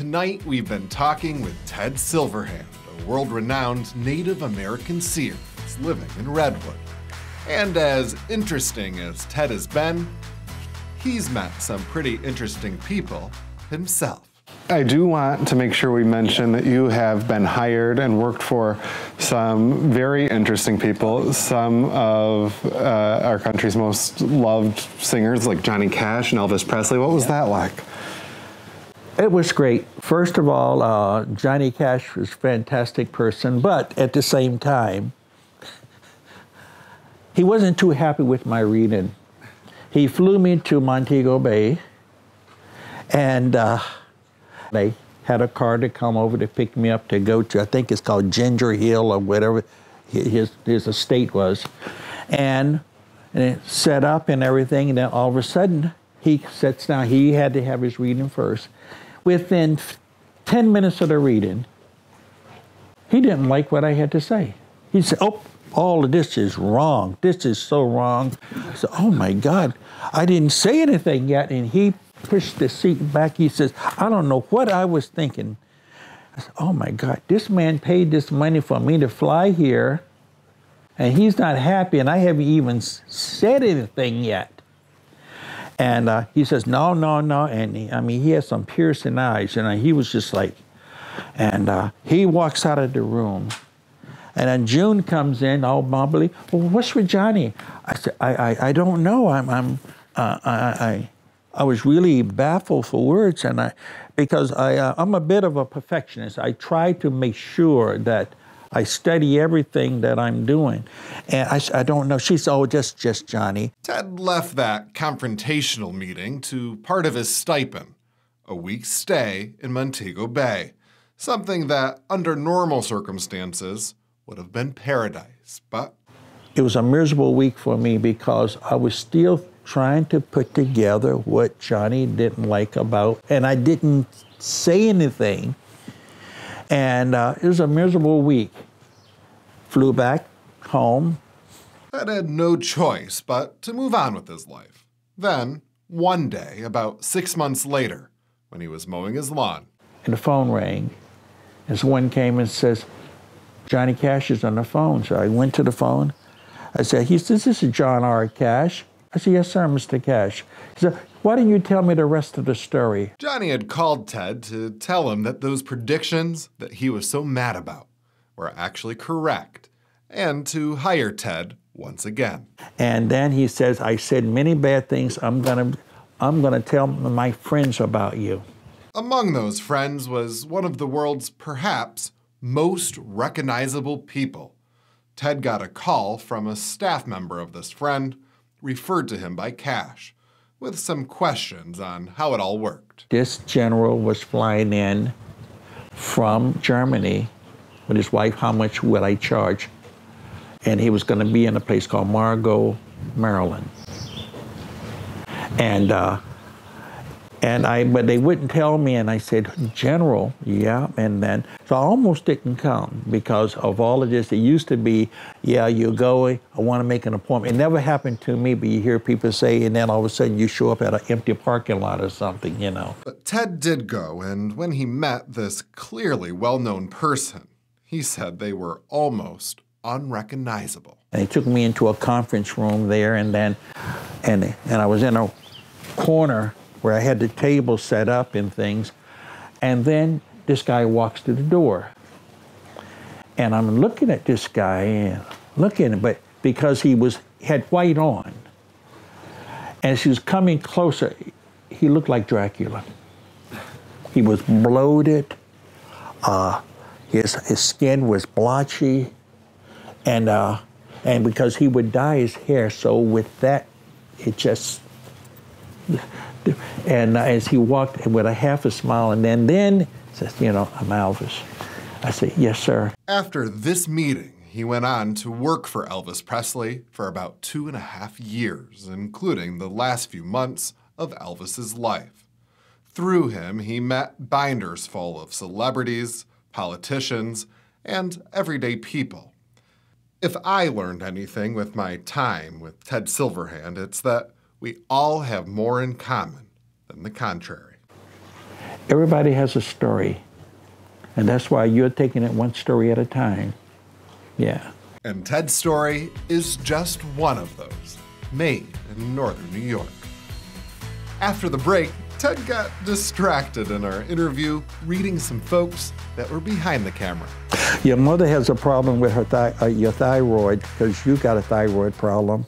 Tonight we've been talking with Ted Silverhand, a world-renowned Native American seer that's living in Redwood. And as interesting as Ted has been, he's met some pretty interesting people himself. I do want to make sure we mention that you have been hired and worked for some very interesting people, some of our country's most loved singers like Johnny Cash and Elvis Presley. What was that like? It was great. First of all, Johnny Cash was a fantastic person, but at the same time, he wasn't too happy with my reading. He flew me to Montego Bay, and they had a car to come over to pick me up to go to, I think it's called Ginger Hill or whatever his estate was. And it set up and everything, and then all of a sudden, he sits down. He had to have his reading first. Within 10 minutes of the reading, he didn't like what I had to say. He said, "Oh, all of this is wrong. This is so wrong." I said, "Oh my God, I didn't say anything yet." And he pushed the seat back. He says, "I don't know what I was thinking." I said, "Oh my God, this man paid this money for me to fly here, and he's not happy, and I haven't even said anything yet." And he says, "No, no, no." And he has some piercing eyes, and he was just like, and he walks out of the room. And then June comes in, all bubbly. "Well, what's with Johnny?" I said, I don't know. I was really baffled for words, and because I'm a bit of a perfectionist. I try to make sure that I study everything that I'm doing. And I don't know. She said, "Oh, just Johnny." Ted left that confrontational meeting to part of his stipend, a week's stay in Montego Bay, something that, under normal circumstances, would have been paradise, but it was a miserable week for me because I was still trying to put together what Johnny didn't like about, and I didn't say anything. And it was a miserable week. Flew back home. Ted had no choice but to move on with his life. Then, one day, about 6 months later, when he was mowing his lawn, and the phone rang, and someone came and says, "Johnny Cash is on the phone." So I went to the phone. I said, he says, "This is John R. Cash." I said, "Yes, sir, Mr. Cash." He said, "Why didn't you tell me the rest of the story?" Johnny had called Ted to tell him that those predictions that he was so mad about were actually correct, and to hire Ted once again. And then he says, "I said many bad things. I'm gonna tell my friends about you." Among those friends was one of the world's perhaps most recognizable people. Ted got a call from a staff member of this friend, referred to him by Cash, with some questions on how it all worked. This general was flying in from Germany with his wife. How much would I charge? And he was going to be in a place called Margot, Maryland. But they wouldn't tell me, and I said, "General, yeah," and then, so I almost didn't come because of all of this. It used to be, "Yeah, you go, I want to make an appointment." It never happened to me, but you hear people say, and then all of a sudden you show up at an empty parking lot or something, you know. But Ted did go, and when he met this clearly well-known person, he said they were almost unrecognizable. And they took me into a conference room there, and I was in a corner where I had the table set up and things, and then this guy walks to the door. And I'm looking at this guy and looking, but because he had white on, and as he was coming closer, he looked like Dracula. He was bloated, his skin was blotchy, and because he would dye his hair, so with that, it just. And as he walked with a half a smile, and then says, "I'm Elvis." I said, "Yes, sir." After this meeting, he went on to work for Elvis Presley for about 2.5 years, including the last few months of Elvis's life. Through him, he met binders full of celebrities, politicians, and everyday people. If I learned anything with my time with Ted Silverhand, it's that we all have more in common than the contrary. Everybody has a story. And that's why you're taking it one story at a time. Yeah. And Ted's story is just one of those, made in northern New York. After the break, Ted got distracted in our interview, reading some folks that were behind the camera. Your mother has a problem with her your thyroid because you got a thyroid problem.